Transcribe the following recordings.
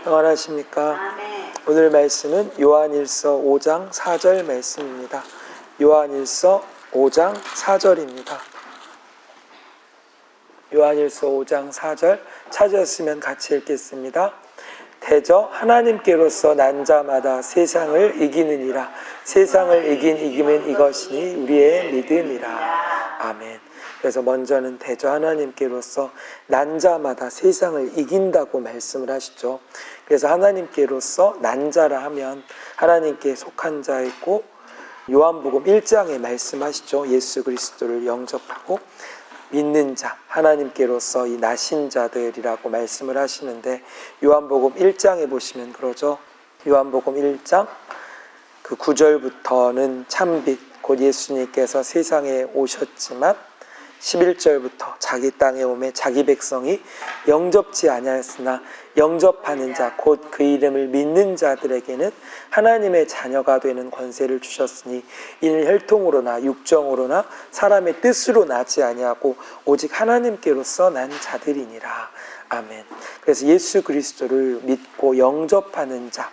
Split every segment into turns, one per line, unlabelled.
평안하십니까?
아멘.
오늘 말씀은 요한일서 5장 4절 말씀입니다. 요한일서 5장 4절입니다. 요한일서 5장 4절 찾으셨으면 같이 읽겠습니다. 대저 하나님께로서 난 자마다 세상을 이기느니라. 세상을 이김은 이것이니 우리의 믿음이라. 아멘. 그래서 먼저는 대저 하나님께로서 난 자마다 세상을 이긴다고 말씀을 하시죠. 그래서 하나님께로서 난 자라 하면 하나님께 속한 자이고, 요한복음 1장에 말씀하시죠. 예수 그리스도를 영접하고 믿는 자, 하나님께로서 이 나신 자들이라고 말씀을 하시는데, 요한복음 1장에 보시면 그러죠. 요한복음 1장 그 9절부터는 참빛 곧 예수님께서 세상에 오셨지만 11절부터 자기 땅에 오매 자기 백성이 영접지 아니하였으나 영접하는 자 곧 그 이름을 믿는 자들에게는 하나님의 자녀가 되는 권세를 주셨으니 이는 혈통으로나 육정으로나 사람의 뜻으로 나지 아니하고 오직 하나님께로서 난 자들이니라. 아멘. 그래서 예수 그리스도를 믿고 영접하는 자,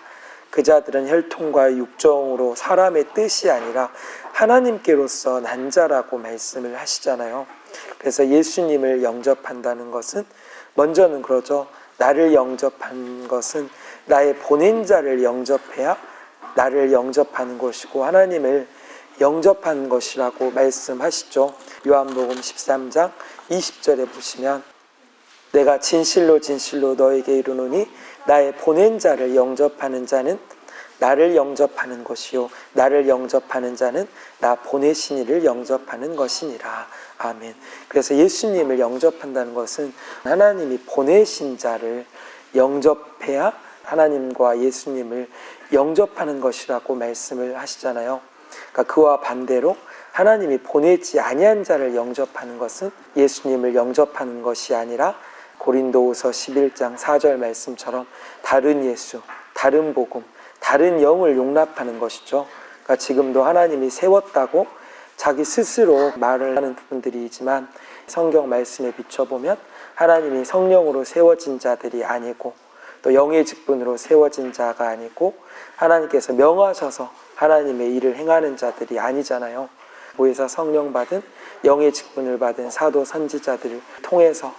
그 자들은 혈통과 육정으로 사람의 뜻이 아니라 하나님께로서 난 자라고 말씀을 하시잖아요. 그래서 예수님을 영접한다는 것은 먼저는 그러죠. 나를 영접한 것은 나의 보낸 자를 영접해야 나를 영접하는 것이고 하나님을 영접하는 것이라고 말씀하시죠. 요한복음 13장 20절에 보시면 내가 진실로 진실로 너에게 이르노니 나의 보낸 자를 영접하는 자는 나를 영접하는 것이요 나를 영접하는 자는 나 보내신 이를 영접하는 것이니라. 아멘. 그래서 예수님을 영접한다는 것은 하나님이 보내신 자를 영접해야 하나님과 예수님을 영접하는 것이라고 말씀을 하시잖아요. 그러니까 그와 반대로 하나님이 보내지 아니한 자를 영접하는 것은 예수님을 영접하는 것이 아니라 고린도후서 11장 4절 말씀처럼 다른 예수, 다른 복음, 다른 영을 용납하는 것이죠. 그러니까 지금도 하나님이 세웠다고 자기 스스로 말을 하는 부분들이지만 성경 말씀에 비춰보면 하나님이 성령으로 세워진 자들이 아니고 또 영의 직분으로 세워진 자가 아니고 하나님께서 명하셔서 하나님의 일을 행하는 자들이 아니잖아요. 보혜사 성령 받은 영의 직분을 받은 사도 선지자들을 통해서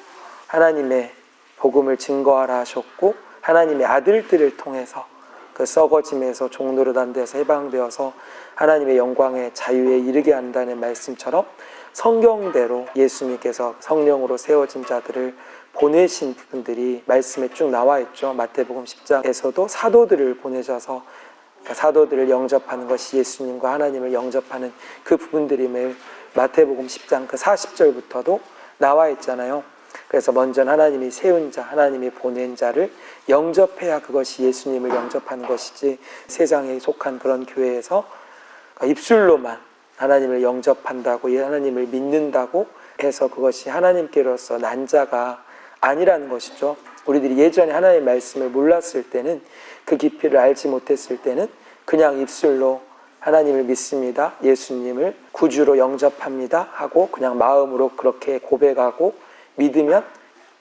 하나님의 복음을 증거하라 하셨고 하나님의 아들들을 통해서 그 썩어짐에서 종노릇한 데서 해방되어서 하나님의 영광의 자유에 이르게 한다는 말씀처럼 성경대로 예수님께서 성령으로 세워진 자들을 보내신 부분들이 말씀에 쭉 나와 있죠. 마태복음 10장에서도 사도들을 보내셔서 사도들을 영접하는 것이 예수님과 하나님을 영접하는 그 부분들임을 마태복음 10장 그 40절부터도 나와 있잖아요. 그래서 먼저 하나님이 세운 자, 하나님이 보낸 자를 영접해야 그것이 예수님을 영접하는 것이지 세상에 속한 그런 교회에서 입술로만 하나님을 영접한다고 하나님을 믿는다고 해서 그것이 하나님께로서 난 자가 아니라는 것이죠. 우리들이 예전에 하나님의 말씀을 몰랐을 때는 그 깊이를 알지 못했을 때는 그냥 입술로 하나님을 믿습니다, 예수님을 구주로 영접합니다 하고 그냥 마음으로 그렇게 고백하고 믿으면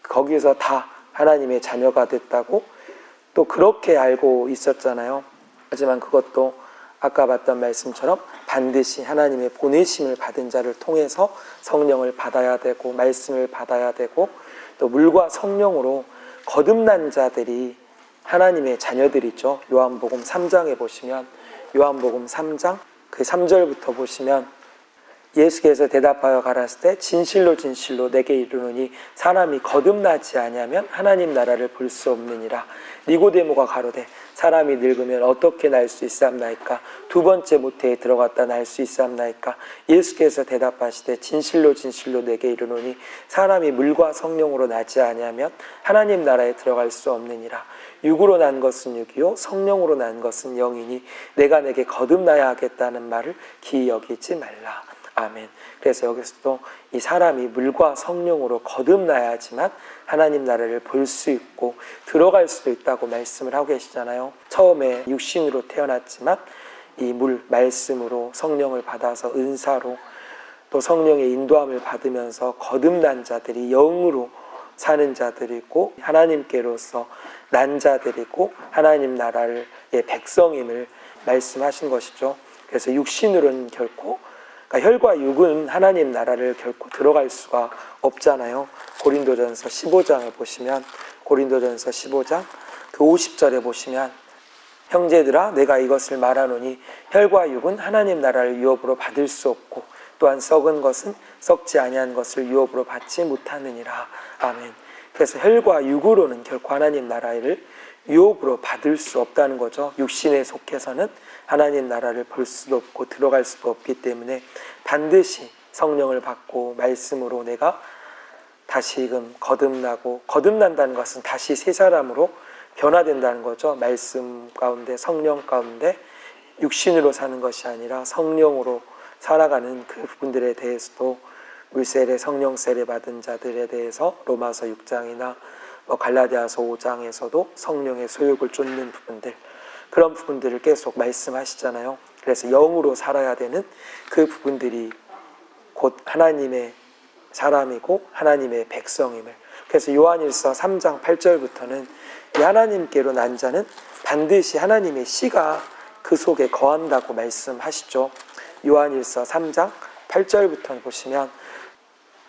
거기서 다 하나님의 자녀가 됐다고 또 그렇게 알고 있었잖아요. 하지만 그것도 아까 봤던 말씀처럼 반드시 하나님의 보내심을 받은 자를 통해서 성령을 받아야 되고 말씀을 받아야 되고 또 물과 성령으로 거듭난 자들이 하나님의 자녀들이죠. 요한복음 3장에 보시면 요한복음 3장 그 3절부터 보시면 예수께서 대답하여 가라사대 때 진실로 진실로 내게 이르노니 사람이 거듭나지 아니하면 하나님 나라를 볼 수 없느니라. 니고데모가 가로되 사람이 늙으면 어떻게 날 수 있사옵나이까? 두 번째 모태에 들어갔다 날 수 있사옵나이까? 예수께서 대답하시되 진실로 진실로 내게 이르노니 사람이 물과 성령으로 나지 아니하면 하나님 나라에 들어갈 수 없느니라. 육으로 난 것은 육이요 성령으로 난 것은 영이니 내가 내게 거듭나야 하겠다는 말을 기이 여기지 말라. 아멘. 그래서 여기서도 이 사람이 물과 성령으로 거듭나야지만 하나님 나라를 볼 수 있고 들어갈 수도 있다고 말씀을 하고 계시잖아요. 처음에 육신으로 태어났지만 이 물, 말씀으로 성령을 받아서 은사로 또 성령의 인도함을 받으면서 거듭난 자들이 영으로 사는 자들이고 하나님께로서 난 자들이고 하나님 나라의 백성임을 말씀하신 것이죠. 그래서 육신으로는 결코, 그러니까 혈과 육은 하나님 나라를 결코 들어갈 수가 없잖아요. 고린도전서 15장을 보시면, 고린도전서 15장 그 50절에 보시면, 형제들아 내가 이것을 말하노니 혈과 육은 하나님 나라를 유업으로 받을 수 없고 또한 썩은 것은 썩지 아니한 것을 유업으로 받지 못하느니라. 아멘. 그래서 혈과 육으로는 결코 하나님 나라를 유업으로 받을 수 없다는 거죠. 육신에 속해서는 하나님 나라를 볼 수도 없고 들어갈 수도 없기 때문에 반드시 성령을 받고 말씀으로 내가 다시금 거듭나고, 거듭난다는 것은 다시 새 사람으로 변화된다는 거죠. 말씀 가운데, 성령 가운데 육신으로 사는 것이 아니라 성령으로 살아가는 그 부분들에 대해서도, 물세례, 성령 세례 받은 자들에 대해서 로마서 6장이나 갈라디아서 5장에서도 성령의 소욕을 쫓는 부분들, 그런 부분들을 계속 말씀하시잖아요. 그래서 영으로 살아야 되는 그 부분들이 곧 하나님의 사람이고 하나님의 백성임을, 그래서 요한일서 3장 8절부터는 이 하나님께로 난 자는 반드시 하나님의 씨가 그 속에 거한다고 말씀하시죠. 요한일서 3장 8절부터 보시면,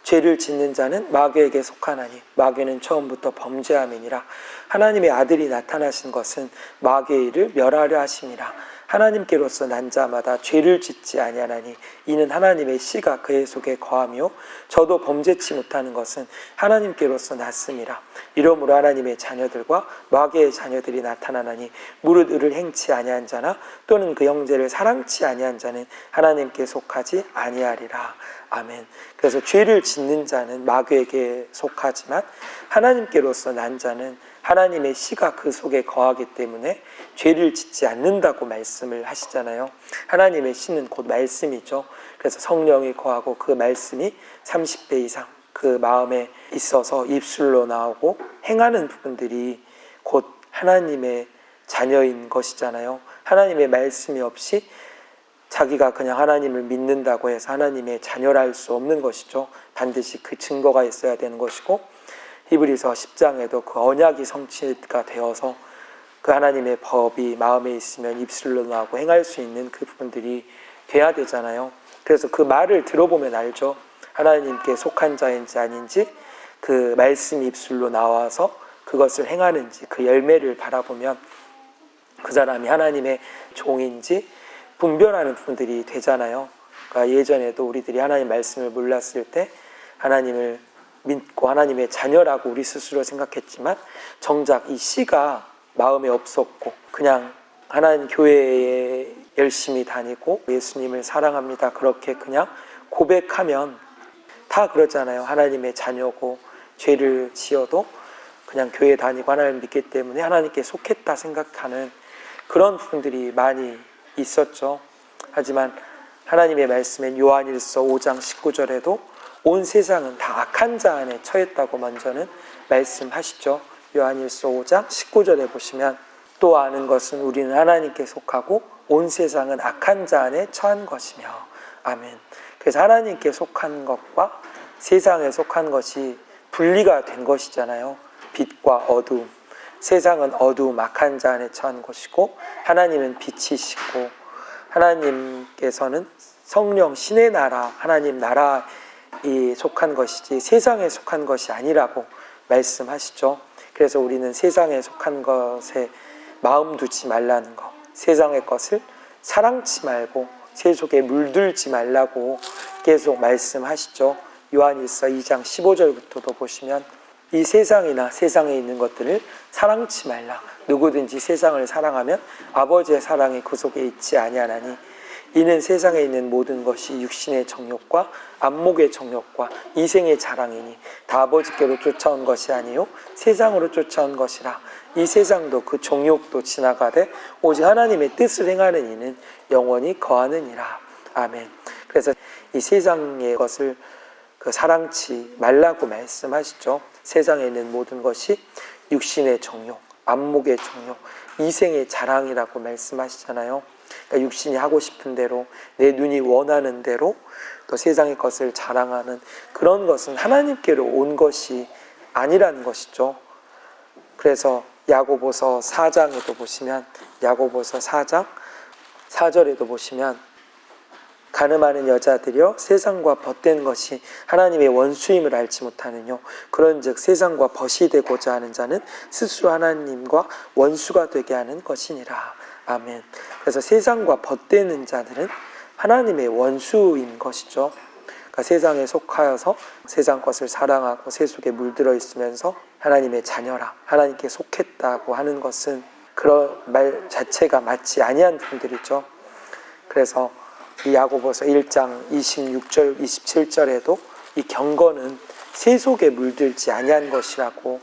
죄를 짓는 자는 마귀에게 속하나니 마귀는 처음부터 범죄함이니라. 하나님의 아들이 나타나신 것은 마귀의 일을 멸하려 하심이라. 하나님께로서 난 자마다 죄를 짓지 아니하나니 이는 하나님의 씨가 그의 속에 거하며 저도 범죄치 못하는 것은 하나님께로서 났음이라. 이러므로 하나님의 자녀들과 마귀의 자녀들이 나타나나니 무릇 의를 행치 아니한 자나 또는 그 형제를 사랑치 아니한 자는 하나님께 속하지 아니하리라. 아멘. 그래서 죄를 짓는 자는 마귀에게 속하지만 하나님께로서 난 자는 하나님의 씨가 그 속에 거하기 때문에 죄를 짓지 않는다고 말씀을 하시잖아요. 하나님의 씨는 곧 말씀이죠. 그래서 성령이 거하고 그 말씀이 30배 이상 그 마음에 있어서 입술로 나오고 행하는 부분들이 곧 하나님의 자녀인 것이잖아요. 하나님의 말씀이 없이 자기가 그냥 하나님을 믿는다고 해서 하나님의 자녀라 할 수 없는 것이죠. 반드시 그 증거가 있어야 되는 것이고, 히브리서 10장에도 그 언약이 성취가 되어서 그 하나님의 법이 마음에 있으면 입술로 나오고 행할 수 있는 그 부분들이 돼야 되잖아요. 그래서 그 말을 들어보면 알죠. 하나님께 속한 자인지 아닌지, 그 말씀이 입술로 나와서 그것을 행하는지, 그 열매를 바라보면 그 사람이 하나님의 종인지 분별하는 부분들이 되잖아요. 그러니까 예전에도 우리들이 하나님 말씀을 몰랐을 때 하나님을 믿고 하나님의 자녀라고 우리 스스로 생각했지만 정작 이 씨가 마음에 없었고 그냥 하나님 교회에 열심히 다니고 예수님을 사랑합니다 그렇게 그냥 고백하면 다 그러잖아요. 하나님의 자녀고 죄를 지어도 그냥 교회 다니고 하나님을 믿기 때문에 하나님께 속했다 생각하는 그런 부분들이 많이 있었죠. 하지만 하나님의 말씀엔 요한일서 5장 19절에도 온 세상은 다 악한 자 안에 처했다고 먼저는 말씀하시죠. 요한일서 5장 19절에 보시면, 또 아는 것은 우리는 하나님께 속하고 온 세상은 악한 자 안에 처한 것이며. 아멘. 그래서 하나님께 속한 것과 세상에 속한 것이 분리가 된 것이잖아요. 빛과 어두움. 세상은 어두움, 악한 자 안에 처한 것이고 하나님은 빛이시고, 하나님께서는 성령, 신의 나라, 하나님 나라에 속한 것이지 세상에 속한 것이 아니라고 말씀하시죠. 그래서 우리는 세상에 속한 것에 마음 두지 말라는 것, 세상의 것을 사랑치 말고 세속에 물들지 말라고 계속 말씀하시죠. 요한일서 2장 15절부터도 보시면, 이 세상이나 세상에 있는 것들을 사랑치 말라. 누구든지 세상을 사랑하면 아버지의 사랑이 그 속에 있지 아니하나니 이는 세상에 있는 모든 것이 육신의 정욕과 안목의 정욕과 이생의 자랑이니 다 아버지께로 쫓아온 것이 아니요 세상으로 쫓아온 것이라. 이 세상도 그 정욕도 지나가되 오직 하나님의 뜻을 행하는 이는 영원히 거하느니라. 아멘. 그래서 이 세상의 것을 사랑치 말라고 말씀하시죠. 세상에 있는 모든 것이 육신의 정욕, 안목의 정욕, 이생의 자랑이라고 말씀하시잖아요. 그러니까 육신이 하고 싶은 대로, 내 눈이 원하는 대로 또 세상의 것을 자랑하는 그런 것은 하나님께로 온 것이 아니라는 것이죠. 그래서 야고보서 4장에도 보시면, 야고보서 4장 4절에도 보시면, 가늠하는 여자들이여 세상과 벗된 것이 하나님의 원수임을 알지 못하느뇨. 그런즉 세상과 벗이 되고자 하는 자는 스스로 하나님과 원수가 되게 하는 것이니라. 아멘. 그래서 세상과 벗되는 자들은 하나님의 원수인 것이죠. 그러니까 세상에 속하여서 세상 것을 사랑하고 세속에 물들어 있으면서 하나님의 자녀라, 하나님께 속했다고 하는 것은 그런 말 자체가 맞지 아니한 분들이죠. 그래서 이 야고보서 1장 26절 27절에도 이 경건은 세속에 물들지 아니한 것이라고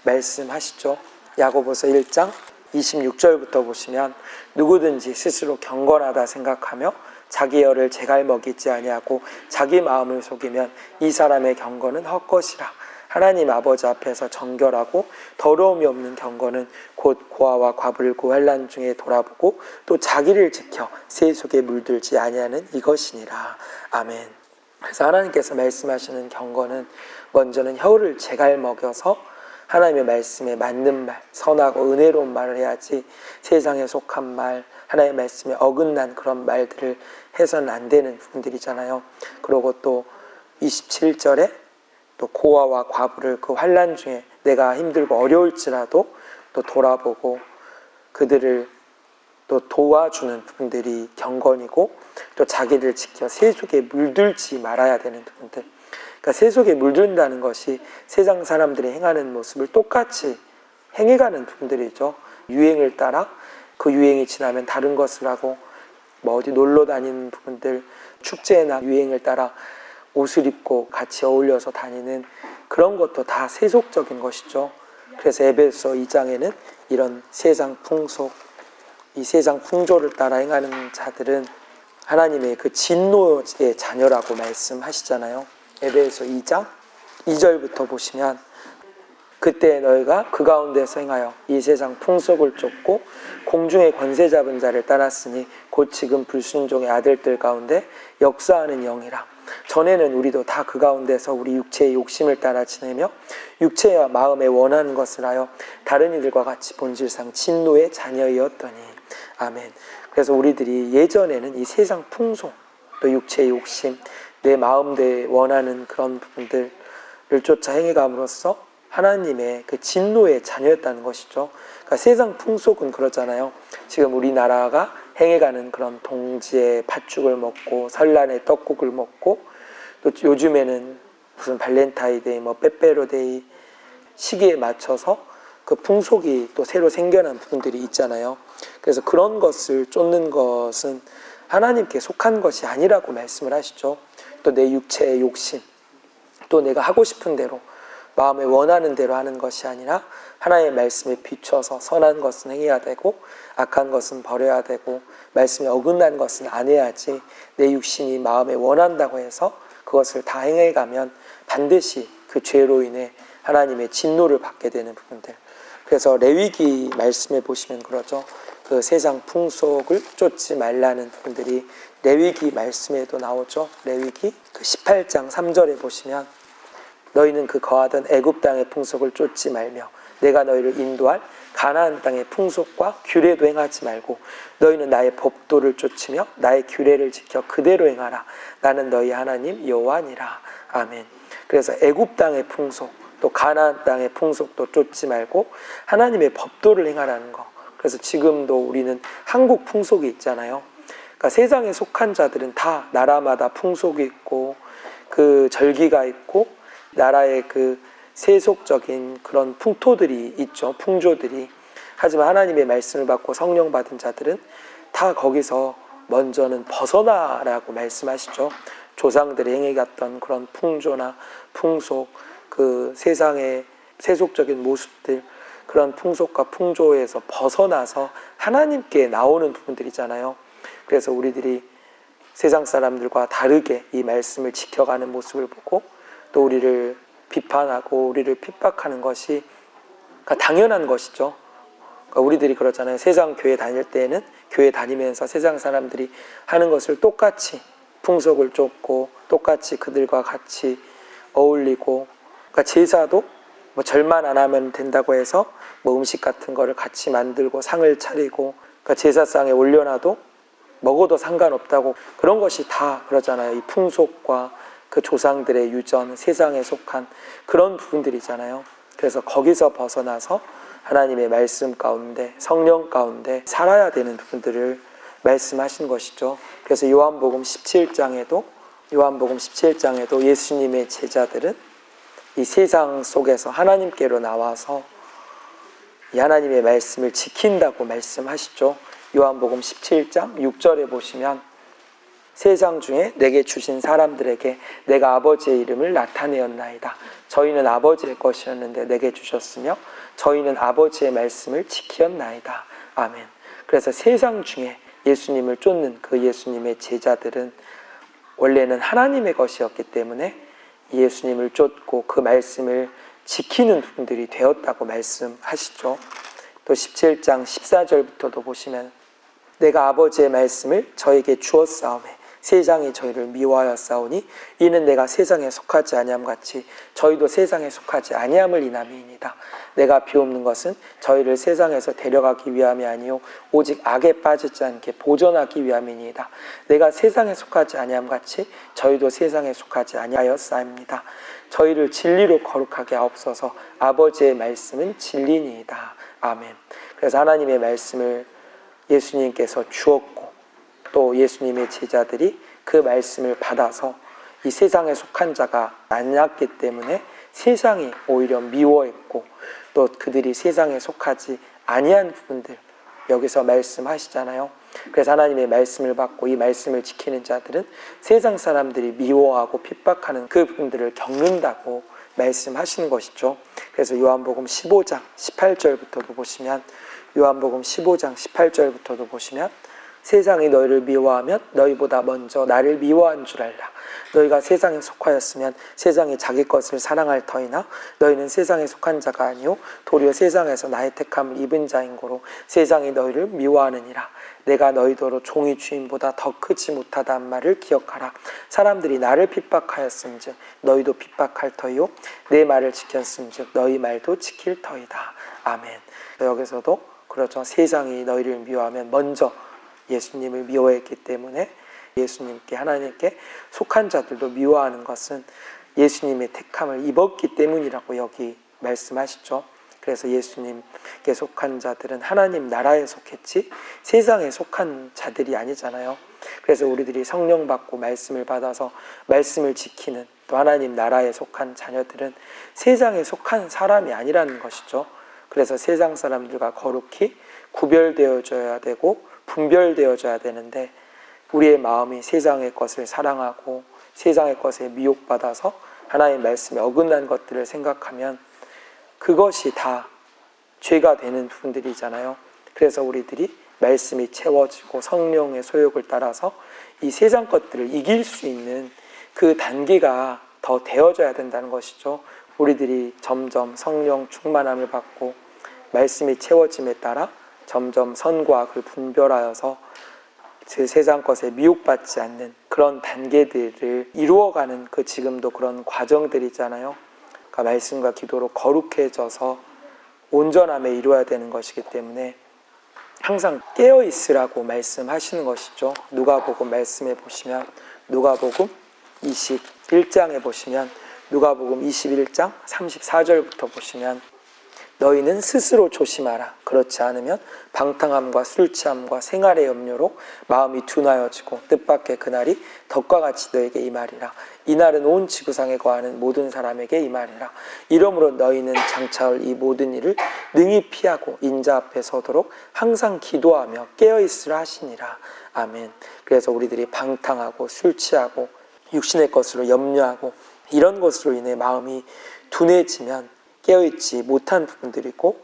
말씀하시죠. 야고보서 1장 26절부터 보시면, 누구든지 스스로 경건하다 생각하며 자기 열을 제갈먹이지 아니하고 자기 마음을 속이면 이 사람의 경건은 헛것이라. 하나님 아버지 앞에서 정결하고 더러움이 없는 경건은 곧 고아와 과부를 그 환난 중에 돌아보고 또 자기를 지켜 세속에 물들지 아니하는 이것이니라. 아멘. 그래서 하나님께서 말씀하시는 경건은 먼저는 혀를 제갈먹여서 하나님의 말씀에 맞는 말, 선하고 은혜로운 말을 해야지 세상에 속한 말, 하나님의 말씀에 어긋난 그런 말들을 해서는 안 되는 부분들이잖아요. 그리고 또 27절에 또 고아와 과부를 그 환난 중에 내가 힘들고 어려울지라도 또 돌아보고 그들을 또 도와주는 부분들이 경건이고, 또 자기를 지켜 세속에 물들지 말아야 되는 부분들. 그러니까 세속에 물든다는 것이 세상 사람들이 행하는 모습을 똑같이 행해가는 부분들이죠. 유행을 따라 그 유행이 지나면 다른 것을 하고, 뭐 어디 놀러 다니는 부분들, 축제나 유행을 따라 옷을 입고 같이 어울려서 다니는 그런 것도 다 세속적인 것이죠. 그래서 에베소 2장에는 이런 세상 풍속, 이 세상 풍조를 따라 행하는 자들은 하나님의 그 진노의 자녀라고 말씀하시잖아요. 에베소 2장 2절부터 보시면, 그때 너희가 그 가운데서 행하여 이 세상 풍속을 쫓고 공중의 권세 잡은 자를 따랐으니 곧 지금 불순종의 아들들 가운데 역사하는 영이라. 전에는 우리도 다 그 가운데서 우리 육체의 욕심을 따라 지내며 육체와 마음에 원하는 것을 하여 다른 이들과 같이 본질상 진노의 자녀이었더니. 아멘. 그래서 우리들이 예전에는 이 세상 풍속, 또 육체의 욕심, 내 마음대로 원하는 그런 부분들을 쫓아 행해감으로써 하나님의 그 진노의 자녀였다는 것이죠. 그러니까 세상 풍속은 그러잖아요. 지금 우리나라가 행해가는 그런 동지의 팥죽을 먹고 설날에 떡국을 먹고, 또 요즘에는 무슨 발렌타인데이, 뭐 빼빼로데이 시기에 맞춰서 그 풍속이 또 새로 생겨난 부분들이 있잖아요. 그래서 그런 것을 쫓는 것은 하나님께 속한 것이 아니라고 말씀을 하시죠. 또 내 육체의 욕심, 또 내가 하고 싶은 대로 마음에 원하는 대로 하는 것이 아니라 하나님의 말씀에 비춰서 선한 것은 행해야 되고 악한 것은 버려야 되고 말씀에 어긋난 것은 안 해야지, 내 육신이 마음에 원한다고 해서 그것을 다 행해가면 반드시 그 죄로 인해 하나님의 진노를 받게 되는 부분들. 그래서 레위기 말씀에 보시면 그러죠. 그 세상 풍속을 쫓지 말라는 부분들이 레위기 말씀에도 나오죠. 레위기 그 18장 3절에 보시면, 너희는 그 거하던 애굽 땅의 풍속을 쫓지 말며 내가 너희를 인도할 가나안 땅의 풍속과 규례도 행하지 말고 너희는 나의 법도를 쫓으며 나의 규례를 지켜 그대로 행하라. 나는 너희 하나님 여호와니라. 아멘. 그래서 애굽 땅의 풍속, 또 가나안 땅의 풍속도 쫓지 말고 하나님의 법도를 행하라는 거. 그래서 지금도 우리는 한국 풍속이 있잖아요. 그러니까 세상에 속한 자들은 다 나라마다 풍속이 있고 그 절기가 있고 나라의 그 세속적인 그런 풍토들이 있죠. 풍조들이. 하지만 하나님의 말씀을 받고 성령 받은 자들은 다 거기서 먼저는 벗어나라고 말씀하시죠. 조상들이 행해갔던 그런 풍조나 풍속, 그 세상의 세속적인 모습들, 그런 풍속과 풍조에서 벗어나서 하나님께 나오는 부분들이잖아요. 그래서 우리들이 세상 사람들과 다르게 이 말씀을 지켜가는 모습을 보고 또 우리를 비판하고 우리를 핍박하는 것이 당연한 것이죠. 그러니까 우리들이 그렇잖아요. 세상 교회 다닐 때에는 교회 다니면서 세상 사람들이 하는 것을 똑같이 풍속을 쫓고 똑같이 그들과 같이 어울리고, 그러니까 제사도 뭐 절만 안 하면 된다고 해서 뭐 음식 같은 거를 같이 만들고 상을 차리고 그러니까 제사상에 올려놔도 먹어도 상관없다고 그런 것이 다 그러잖아요. 이 풍속과 그 조상들의 유전, 세상에 속한 그런 부분들이잖아요. 그래서 거기서 벗어나서 하나님의 말씀 가운데 성령 가운데 살아야 되는 부분들을 말씀하신 것이죠. 그래서 요한복음 17장에도 예수님의 제자들은 이 세상 속에서 하나님께로 나와서 이 하나님의 말씀을 지킨다고 말씀하시죠. 요한복음 17장 6절에 보시면 세상 중에 내게 주신 사람들에게 내가 아버지의 이름을 나타내었나이다. 저희는 아버지의 것이었는데 내게 주셨으며 저희는 아버지의 말씀을 지키었나이다. 아멘. 그래서 세상 중에 예수님을 쫓는 그 예수님의 제자들은 원래는 하나님의 것이었기 때문에 예수님을 쫓고 그 말씀을 지키는 분들이 되었다고 말씀하시죠. 또 17장 14절부터도 보시면 내가 아버지의 말씀을 저에게 주었사오매 세상이 저희를 미워하였사오니 이는 내가 세상에 속하지 아니함 같이 저희도 세상에 속하지 아니함을 인함이니이다. 내가 비옵는 것은 저희를 세상에서 데려가기 위함이 아니요 오직 악에 빠지지 않게 보존하기 위함이니이다. 내가 세상에 속하지 아니함 같이 저희도 세상에 속하지 아니하였사옵니다. 저희를 진리로 거룩하게 하옵소서. 아버지의 말씀은 진리니이다. 아멘. 그래서 하나님의 말씀을 예수님께서 주었고 또 예수님의 제자들이 그 말씀을 받아서 이 세상에 속한 자가 아니었기 때문에 세상이 오히려 미워했고 또 그들이 세상에 속하지 아니한 부분들 여기서 말씀하시잖아요. 그래서 하나님의 말씀을 받고 이 말씀을 지키는 자들은 세상 사람들이 미워하고 핍박하는 그 부분들을 겪는다고 말씀하시는 것이죠. 그래서 요한복음 15장 18절부터도 보시면 세상이 너희를 미워하면 너희보다 먼저 나를 미워한 줄 알라. 너희가 세상에 속하였으면 세상이 자기 것을 사랑할 터이나 너희는 세상에 속한 자가 아니요 도리어 세상에서 나의 택함을 입은 자인 고로 세상이 너희를 미워하느니라. 내가 너희더러 종이 주인보다 더 크지 못하다는 말을 기억하라. 사람들이 나를 핍박하였음즉 너희도 핍박할 터이요 내 말을 지켰음즉 너희 말도 지킬 터이다. 아멘. 여기서도 그렇죠. 세상이 너희를 미워하면 먼저 예수님을 미워했기 때문에 예수님께 하나님께 속한 자들도 미워하는 것은 예수님의 택함을 입었기 때문이라고 여기 말씀하시죠. 그래서 예수님께 속한 자들은 하나님 나라에 속했지 세상에 속한 자들이 아니잖아요. 그래서 우리들이 성령 받고 말씀을 받아서 말씀을 지키는 또 하나님 나라에 속한 자녀들은 세상에 속한 사람이 아니라는 것이죠. 그래서 세상 사람들과 거룩히 구별되어져야 되고 분별되어져야 되는데 우리의 마음이 세상의 것을 사랑하고 세상의 것에 미혹받아서 하나님의 말씀에 어긋난 것들을 생각하면 그것이 다 죄가 되는 부분들이잖아요. 그래서 우리들이 말씀이 채워지고 성령의 소욕을 따라서 이 세상 것들을 이길 수 있는 그 단계가 더 되어져야 된다는 것이죠. 우리들이 점점 성령 충만함을 받고 말씀이 채워짐에 따라 점점 선과 악을 분별하여서 그 세상 것에 미혹받지 않는 그런 단계들을 이루어가는 그 지금도 그런 과정들이잖아요. 그러니까 말씀과 기도로 거룩해져서 온전함에 이루어야 되는 것이기 때문에 항상 깨어있으라고 말씀하시는 것이죠. 누가복음 말씀해 보시면 누가복음 21장에 보시면 누가복음 21장 34절부터 보시면 너희는 스스로 조심하라. 그렇지 않으면 방탕함과 술취함과 생활의 염려로 마음이 둔하여지고 뜻밖의 그날이 덕과 같이 너에게 임하리라. 이날은 온 지구상에 거하는 모든 사람에게 임하리라. 이러므로 너희는 장차올 이 모든 일을 능히 피하고 인자 앞에 서도록 항상 기도하며 깨어있으라 하시니라. 아멘. 그래서 우리들이 방탕하고 술취하고 육신의 것으로 염려하고 이런 것으로 인해 마음이 둔해지면 깨어있지 못한 부분들이고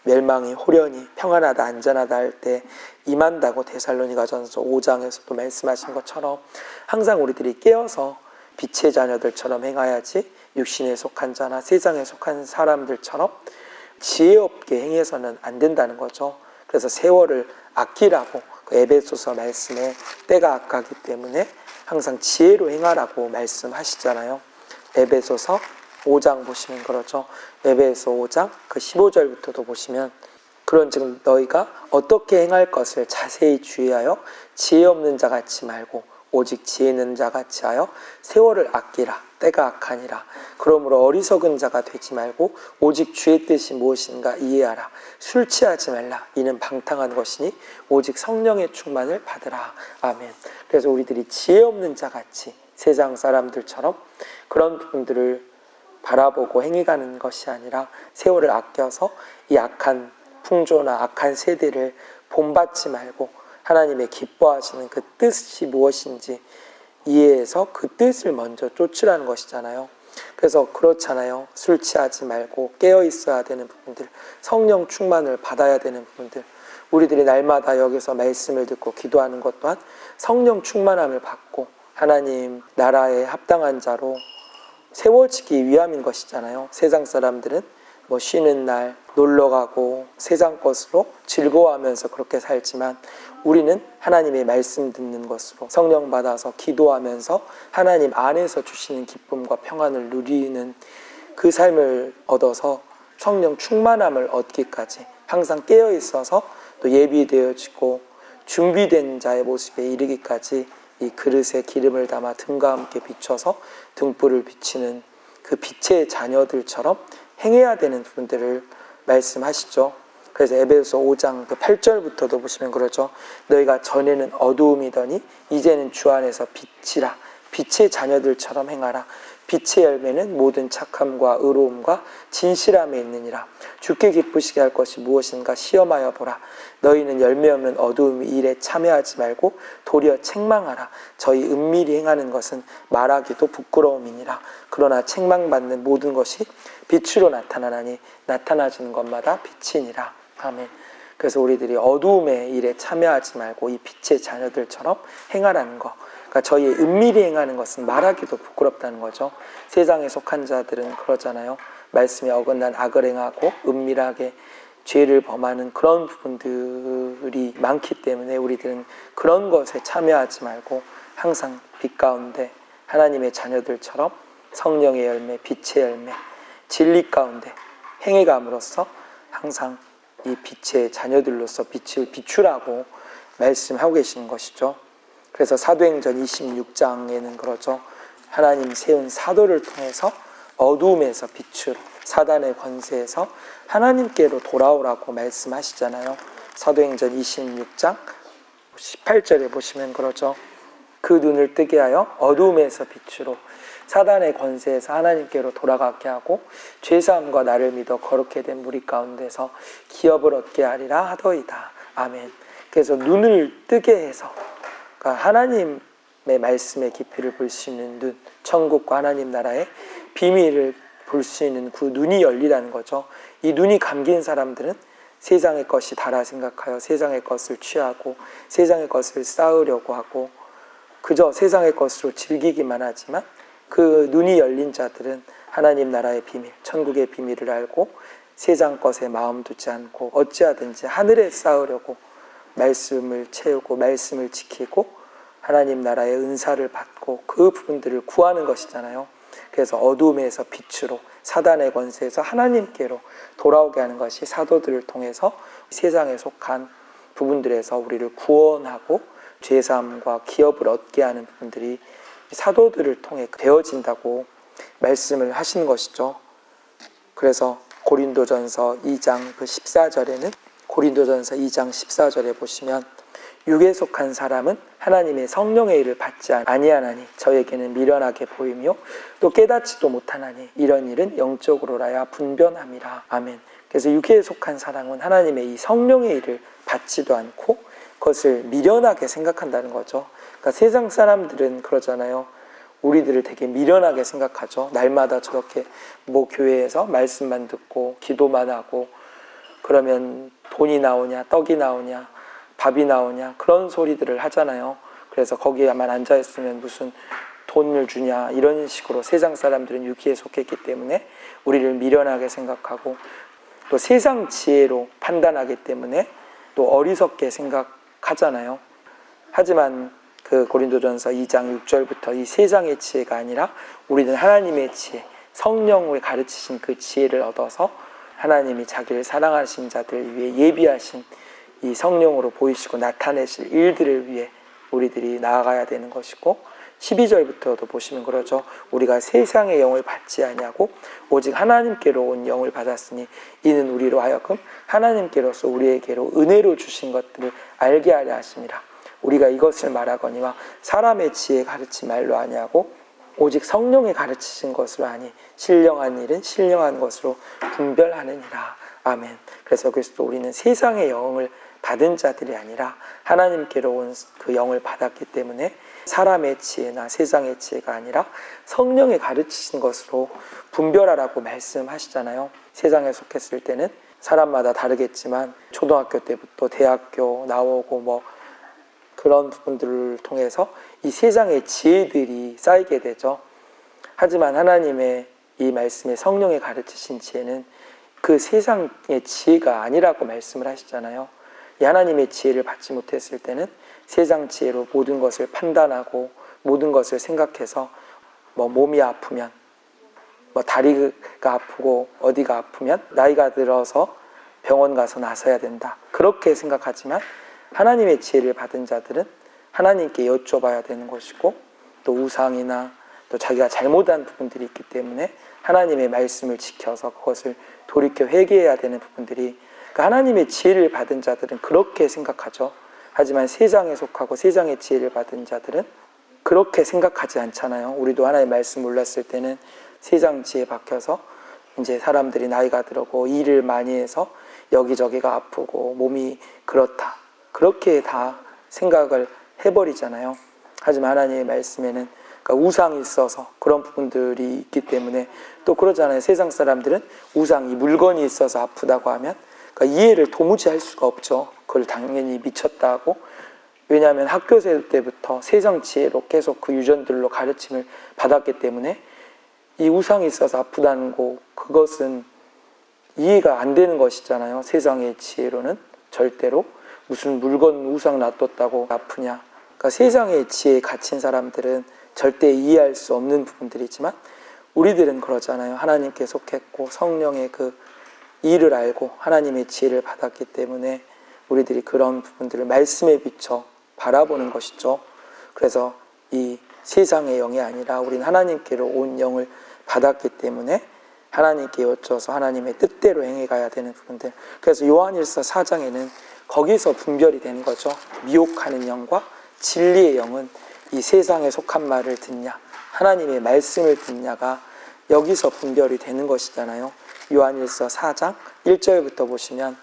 멸망이 호련히 평안하다 안전하다 할 때 임한다고 데살로니가전서 5장에서도 말씀하신 것처럼 항상 우리들이 깨어서 빛의 자녀들처럼 행하야지 육신에 속한 자나 세상에 속한 사람들처럼 지혜 없게 행해서는 안 된다는 거죠. 그래서 세월을 아끼라고 그 에베소서 말씀에 때가 악하기 때문에 항상 지혜로 행하라고 말씀하시잖아요. 에베소서 5장 보시면 그러죠. 에베소 5장 그 15절부터도 보시면 그런즉 너희가 어떻게 행할 것을 자세히 주의하여 지혜 없는 자 같이 말고 오직 지혜 있는 자 같이 하여 세월을 아끼라. 때가 악하니라. 그러므로 어리석은 자가 되지 말고 오직 주의 뜻이 무엇인가 이해하라. 술 취하지 말라. 이는 방탕한 것이니 오직 성령의 충만을 받으라. 아멘. 그래서 우리들이 지혜 없는 자 같이 세상 사람들처럼 그런 부분들을 바라보고 행해가는 것이 아니라 세월을 아껴서 이 악한 풍조나 악한 세대를 본받지 말고 하나님의 기뻐하시는 그 뜻이 무엇인지 이해해서 그 뜻을 먼저 쫓으라는 것이잖아요. 그래서 그렇잖아요. 술 취하지 말고 깨어 있어야 되는 부분들, 성령 충만을 받아야 되는 부분들, 우리들이 날마다 여기서 말씀을 듣고 기도하는 것 또한 성령 충만함을 받고 하나님 나라에 합당한 자로 세워지기 위함인 것이잖아요. 세상 사람들은 뭐 쉬는 날 놀러 가고 세상 것으로 즐거워하면서 그렇게 살지만 우리는 하나님의 말씀 듣는 것으로 성령 받아서 기도하면서 하나님 안에서 주시는 기쁨과 평안을 누리는 그 삶을 얻어서 성령 충만함을 얻기까지 항상 깨어 있어서 또 예비되어지고 준비된 자의 모습에 이르기까지 이 그릇에 기름을 담아 등과 함께 비춰서 등불을 비치는 그 빛의 자녀들처럼 행해야 되는 부분들을 말씀하시죠. 그래서 에베소 5장 그 8절부터도 보시면 그러죠. 너희가 전에는 어두움이더니 이제는 주 안에서 빛이라. 빛의 자녀들처럼 행하라. 빛의 열매는 모든 착함과 의로움과 진실함에 있느니라. 주께 기쁘시게 할 것이 무엇인가 시험하여 보라. 너희는 열매 없는 어두움 일에 참여하지 말고 도리어 책망하라. 저희 은밀히 행하는 것은 말하기도 부끄러움이니라. 그러나 책망받는 모든 것이 빛으로 나타나나니 나타나지는 것마다 빛이니라. 아멘. 그래서 우리들이 어두움의 일에 참여하지 말고 이 빛의 자녀들처럼 행하라는 것. 그러니까 저희의 은밀히 행하는 것은 말하기도 부끄럽다는 거죠. 세상에 속한 자들은 그러잖아요. 말씀에 어긋난 악을 행하고 은밀하게 죄를 범하는 그런 부분들이 많기 때문에 우리들은 그런 것에 참여하지 말고 항상 빛 가운데 하나님의 자녀들처럼 성령의 열매, 빛의 열매, 진리 가운데 행해감으로써 항상 이 빛의 자녀들로서 빛을 비추라고 말씀하고 계시는 것이죠. 그래서 사도행전 26장에는 그러죠. 하나님 세운 사도를 통해서 어두움에서 빛으로 사단의 권세에서 하나님께로 돌아오라고 말씀하시잖아요. 사도행전 26장 18절에 보시면 그러죠. 그 눈을 뜨게 하여 어두움에서 빛으로 사단의 권세에서 하나님께로 돌아가게 하고 죄사함과 나를 믿어 거룩게 된 무리 가운데서 기업을 얻게 하리라 하더이다. 아멘. 그래서 눈을 뜨게 해서 그러니까 하나님의 말씀의 깊이를 볼 수 있는 눈, 천국과 하나님 나라의 비밀을 볼 수 있는 그 눈이 열리라는 거죠. 이 눈이 감긴 사람들은 세상의 것이 다라 생각하여 세상의 것을 취하고 세상의 것을 쌓으려고 하고 그저 세상의 것으로 즐기기만 하지만 그 눈이 열린 자들은 하나님 나라의 비밀, 천국의 비밀을 알고 세상 것에 마음 두지 않고 어찌하든지 하늘에 쌓으려고 말씀을 채우고 말씀을 지키고 하나님 나라의 은사를 받고 그 부분들을 구하는 것이잖아요. 그래서 어두움에서 빛으로 사단의 권세에서 하나님께로 돌아오게 하는 것이 사도들을 통해서 세상에 속한 부분들에서 우리를 구원하고 죄사함과 기업을 얻게 하는 부분들이 사도들을 통해 되어진다고 말씀을 하신 것이죠. 그래서 고린도전서 2장 그 14절에는 고린도전서 2장 14절에 보시면 육에 속한 사람은 하나님의 성령의 일을 받지 아니하나니 저에게는 미련하게 보이며 또 깨닫지도 못하나니 이런 일은 영적으로라야 분변함이라. 아멘. 그래서 육에 속한 사람은 하나님의 이 성령의 일을 받지도 않고 그것을 미련하게 생각한다는 거죠. 그러니까 세상 사람들은 그러잖아요. 우리들을 되게 미련하게 생각하죠. 날마다 저렇게 뭐 교회에서 말씀만 듣고 기도만 하고 그러면 돈이 나오냐 떡이 나오냐 밥이 나오냐 그런 소리들을 하잖아요. 그래서 거기에만 앉아있으면 무슨 돈을 주냐 이런 식으로 세상 사람들은 유기에 속했기 때문에 우리를 미련하게 생각하고 또 세상 지혜로 판단하기 때문에 또 어리석게 생각하잖아요. 하지만 그 고린도전서 2장 6절부터 이 세상의 지혜가 아니라 우리는 하나님의 지혜, 성령의 가르치신 그 지혜를 얻어서 하나님이 자기를 사랑하신 자들 위해 예비하신 이 성령으로 보이시고 나타내실 일들을 위해 우리들이 나아가야 되는 것이고, 12절부터도 보시면 그러죠. 우리가 세상의 영을 받지 아니하고 오직 하나님께로 온 영을 받았으니 이는 우리로 하여금 하나님께로서 우리에게로 은혜로 주신 것들을 알게 하려 하심이라. 우리가 이것을 말하거니와 사람의 지혜 가르치 말로 아니하고 오직 성령이 가르치신 것으로 하니 신령한 일은 신령한 것으로 분별하느니라. 아멘. 그래서 여기서도 우리는 세상의 영을 받은 자들이 아니라 하나님께로 온 그 영을 받았기 때문에 사람의 지혜나 세상의 지혜가 아니라 성령이 가르치신 것으로 분별하라고 말씀하시잖아요. 세상에 속했을 때는 사람마다 다르겠지만 초등학교 때부터 대학교 나오고 뭐 그런 부분들을 통해서 이 세상의 지혜들이 쌓이게 되죠. 하지만 하나님의 이 말씀에 성령이 가르치신 지혜는 그 세상의 지혜가 아니라고 말씀을 하시잖아요. 이 하나님의 지혜를 받지 못했을 때는 세상 지혜로 모든 것을 판단하고 모든 것을 생각해서 뭐 몸이 아프면, 뭐 다리가 아프고 어디가 아프면 나이가 들어서 병원 가서 나서야 된다, 그렇게 생각하지만 하나님의 지혜를 받은 자들은 하나님께 여쭤봐야 되는 것이고, 또 우상이나 또 자기가 잘못한 부분들이 있기 때문에 하나님의 말씀을 지켜서 그것을 돌이켜 회개해야 되는 부분들이, 그러니까 하나님의 지혜를 받은 자들은 그렇게 생각하죠. 하지만 세상에 속하고 세상의 지혜를 받은 자들은 그렇게 생각하지 않잖아요. 우리도 하나님의 말씀 몰랐을 때는 세상 지혜에 박혀서 이제 사람들이 나이가 들고 일을 많이 해서 여기저기가 아프고 몸이 그렇다, 그렇게 다 생각을 해버리잖아요. 하지만 하나님의 말씀에는 그러니까 우상이 있어서 그런 부분들이 있기 때문에 또 그러잖아요. 세상 사람들은 우상이 물건이 있어서 아프다고 하면 그러니까 이해를 도무지 할 수가 없죠. 그걸 당연히 미쳤다 하고, 왜냐하면 학교 때부터 세상 지혜로 계속 그 유전들로 가르침을 받았기 때문에 이 우상이 있어서 아프다는 거, 그것은 이해가 안 되는 것이잖아요. 세상의 지혜로는 절대로 무슨 물건 우상 놔뒀다고 아프냐. 그러니까 세상의 지혜에 갇힌 사람들은 절대 이해할 수 없는 부분들이지만 우리들은 그러잖아요. 하나님께 속했고 성령의 그 일을 알고 하나님의 지혜를 받았기 때문에 우리들이 그런 부분들을 말씀에 비춰 바라보는 것이죠. 그래서 이 세상의 영이 아니라 우리는 하나님께로 온 영을 받았기 때문에 하나님께 여쭤서 하나님의 뜻대로 행해가야 되는 부분들. 그래서 요한일서 4장에는 거기서 분별이 되는 거죠. 미혹하는 영과 진리의 영은 이 세상에 속한 말을 듣냐, 하나님의 말씀을 듣냐가 여기서 분별이 되는 것이잖아요. 요한일서 4장 1절부터 보시면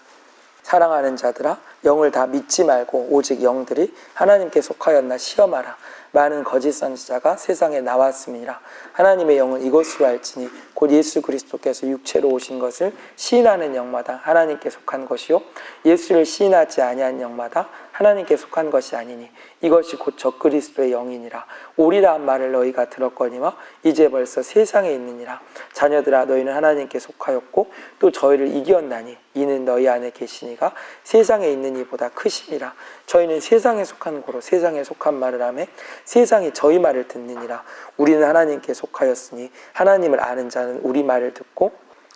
사랑하는 자들아 영을 다 믿지 말고 오직 영들이 하나님께 속하였나 시험하라. 많은 거짓 선지자가 세상에 나왔음이라. 하나님의 영은 이것으로 알지니 곧 예수 그리스도께서 육체로 오신 것을 시인하는 영마다 하나님께 속한 것이요 예수를 시인하지 아니한 영마다 하나님께 속한 것이 아니니 이것이 곧 적그리스도의 영이니라. 오리라 한 말을 너희가 들었거니와 이제 벌써 세상에 있느니라. 자녀들아 너희는 하나님께 속하였고 또 저희를 이기었나니 이는 너희 안에 계시니가 세상에 있는 이보다 크심이라. 저희는 세상에 속한 고로 세상에 속한 말을 하며 세상이 저희 말을 듣느니라. 우리는 하나님께 속하였으니 하나님을 아는 자는 우리 말을 듣고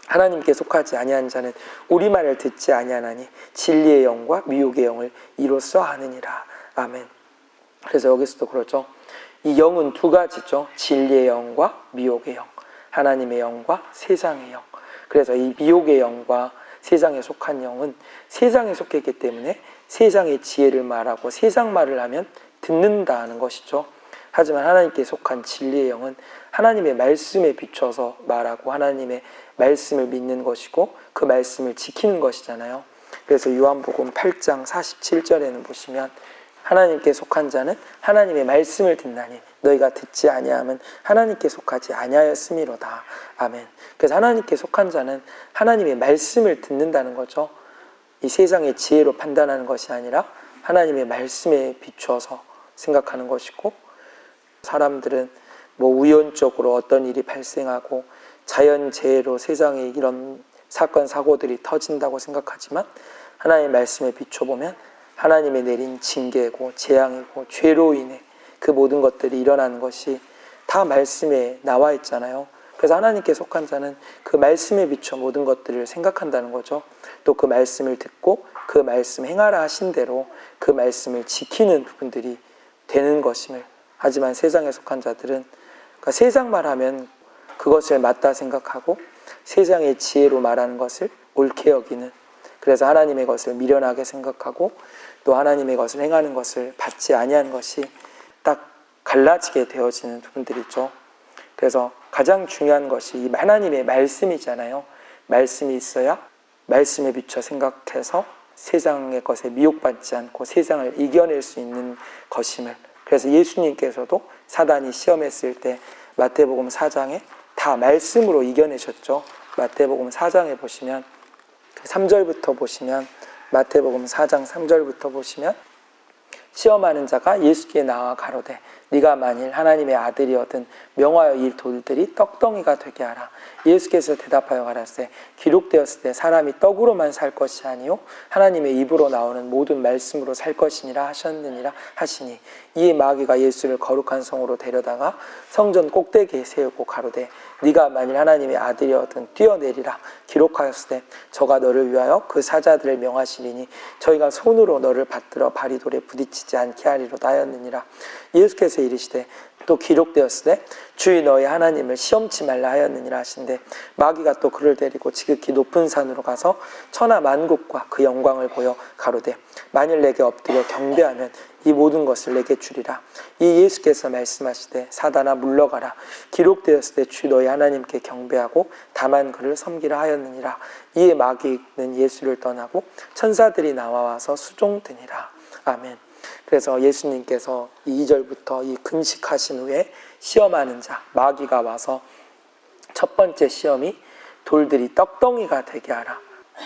하나님께 속하지 아니한 자는 우리 말을 듣지 아니하나니 진리의 영과 미혹의 영을 이로써 아느니라. 아멘. 그래서 여기서도 그러죠. 이 영은 두 가지죠. 진리의 영과 미혹의 영, 하나님의 영과 세상의 영. 그래서 이 미혹의 영과 세상에 속한 영은 세상에 속했기 때문에 세상의 지혜를 말하고 세상 말을 하면 듣는다는 것이죠. 하지만 하나님께 속한 진리의 영은 하나님의 말씀에 비춰서 말하고 하나님의 말씀을 믿는 것이고 그 말씀을 지키는 것이잖아요. 그래서 요한복음 8장 47절에는 보시면 하나님께 속한 자는 하나님의 말씀을 듣나니 너희가 듣지 아니하면 하나님께 속하지 아니하였음이로다. 아멘. 그래서 하나님께 속한 자는 하나님의 말씀을 듣는다는 거죠. 이 세상의 지혜로 판단하는 것이 아니라 하나님의 말씀에 비추어서 생각하는 것이고, 사람들은 뭐 우연적으로 어떤 일이 발생하고 자연재해로 세상에 이런 사건 사고들이 터진다고 생각하지만 하나님의 말씀에 비춰보면 하나님의 내린 징계고 재앙이고 죄로 인해 그 모든 것들이 일어나는 것이 다 말씀에 나와 있잖아요. 그래서 하나님께 속한 자는 그 말씀에 비춰 모든 것들을 생각한다는 거죠. 또 그 말씀을 듣고 그 말씀 행하라 하신 대로 그 말씀을 지키는 부분들이 되는 것임을. 하지만 세상에 속한 자들은 그러니까 세상 말하면 그것을 맞다 생각하고 세상의 지혜로 말하는 것을 옳게 여기는, 그래서 하나님의 것을 미련하게 생각하고 또 하나님의 것을 행하는 것을 받지 아니한 것이 딱 갈라지게 되어지는 부분들이 있죠. 그래서 가장 중요한 것이 이 하나님의 말씀이잖아요. 말씀이 있어야 말씀에 비춰 생각해서 세상의 것에 미혹받지 않고 세상을 이겨낼 수 있는 것임을. 그래서 예수님께서도 사단이 시험했을 때 마태복음 4장에 다 말씀으로 이겨내셨죠. 마태복음 4장에 보시면 3절부터 보시면 마태복음 4장 3절부터 보시면 시험하는 자가 예수께 나와 가로되 네가 만일 하나님의 아들이거든 명하여 이 돌들이 떡덩이가 되게 하라. 예수께서 대답하여 가라사대 기록되었을 때 사람이 떡으로만 살 것이 아니요 하나님의 입으로 나오는 모든 말씀으로 살 것이니라 하셨느니라 하시니, 이에 마귀가 예수를 거룩한 성으로 데려다가 성전 꼭대기에 세우고 가로되 네가 만일 하나님의 아들이거든 뛰어내리라. 기록하였을 때 저가 너를 위하여 그 사자들을 명하시리니 저희가 손으로 너를 받들어 발이 돌에 부딪히지 않게 하리로다 하였느니라. 예수께서 이르시되 또 기록되었을 때 주의 너희 하나님을 시험치 말라 하였느니라 하신데, 마귀가 또 그를 데리고 지극히 높은 산으로 가서 천하 만국과 그 영광을 보여 가로되 만일 내게 엎드려 경배하면 이 모든 것을 내게 주리라. 이 예수께서 말씀하시되 사단아 물러가라. 기록되었을 때 주 너희 하나님께 경배하고 다만 그를 섬기라 하였느니라. 이에 마귀는 예수를 떠나고 천사들이 나와와서 수종드니라. 아멘. 그래서 예수님께서 2절부터 이 금식하신 후에 시험하는 자, 마귀가 와서 첫 번째 시험이 돌들이 떡덩이가 되게 하라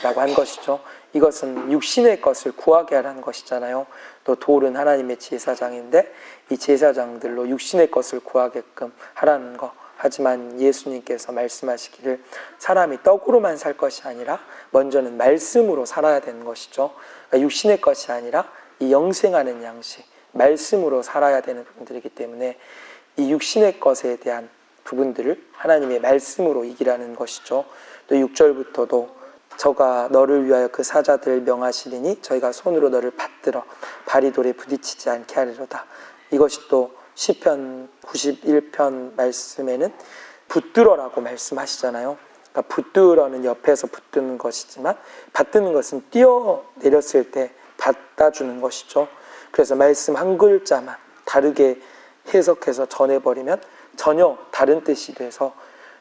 라고 한 것이죠. 이것은 육신의 것을 구하게 하라는 것이잖아요. 또 돌은 하나님의 제사장인데 이 제사장들로 육신의 것을 구하게끔 하라는 거. 하지만 예수님께서 말씀하시기를 사람이 떡으로만 살 것이 아니라 먼저는 말씀으로 살아야 되는 것이죠. 그러니까 육신의 것이 아니라 이 영생하는 양식, 말씀으로 살아야 되는 부분들이기 때문에 이 육신의 것에 대한 부분들을 하나님의 말씀으로 이기라는 것이죠. 또 6절부터도 저가 너를 위하여 그 사자들을 명하시리니 저희가 손으로 너를 받들어 발이 돌에 부딪히지 않게 하리로다. 이것이 또 시편 91편 말씀에는 붙들어라고 말씀하시잖아요. 그러니까 붙들어는 옆에서 붙드는 것이지만 받드는 것은 뛰어내렸을 때 받아주는 것이죠. 그래서 말씀 한 글자만 다르게 해석해서 전해버리면 전혀 다른 뜻이 돼서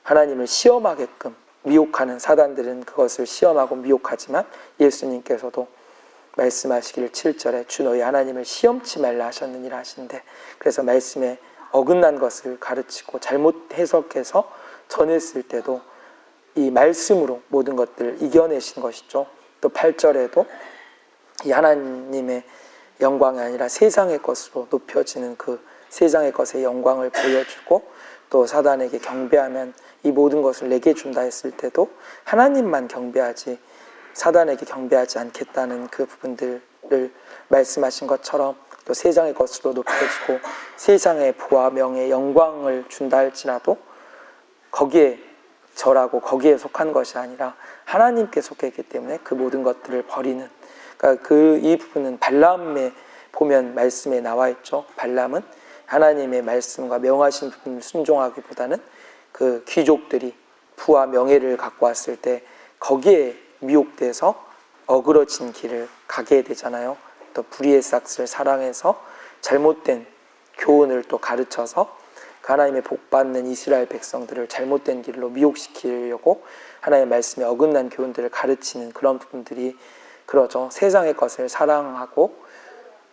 하나님을 시험하게끔 미혹하는 사단들은 그것을 시험하고 미혹하지만 예수님께서도 말씀하시기를 7절에 주 너희 하나님을 시험치 말라 하셨느니라 하신데, 그래서 말씀에 어긋난 것을 가르치고 잘못 해석해서 전했을 때도 이 말씀으로 모든 것들을 이겨내신 것이죠. 또 8절에도 이 하나님의 영광이 아니라 세상의 것으로 높여지는 그 세상의 것의 영광을 보여주고 또 사단에게 경배하면 이 모든 것을 내게 준다 했을 때도 하나님만 경배하지 사단에게 경배하지 않겠다는 그 부분들을 말씀하신 것처럼 또 세상의 것으로 높여주고 세상의 부와 명예 영광을 준다 할지라도 거기에 절하고 거기에 속한 것이 아니라 하나님께 속했기 때문에 그 모든 것들을 버리는, 그러니까 이 부분은 발람에 보면 말씀에 나와 있죠. 발람은 하나님의 말씀과 명하신 부분을 순종하기보다는 그 귀족들이 부와 명예를 갖고 왔을 때 거기에 미혹돼서 어그러진 길을 가게 되잖아요. 또 불의의 싹을 사랑해서 잘못된 교훈을 또 가르쳐서 그 하나님의 복받는 이스라엘 백성들을 잘못된 길로 미혹시키려고 하나님의 말씀에 어긋난 교훈들을 가르치는 그런 부분들이 그러죠. 세상의 것을 사랑하고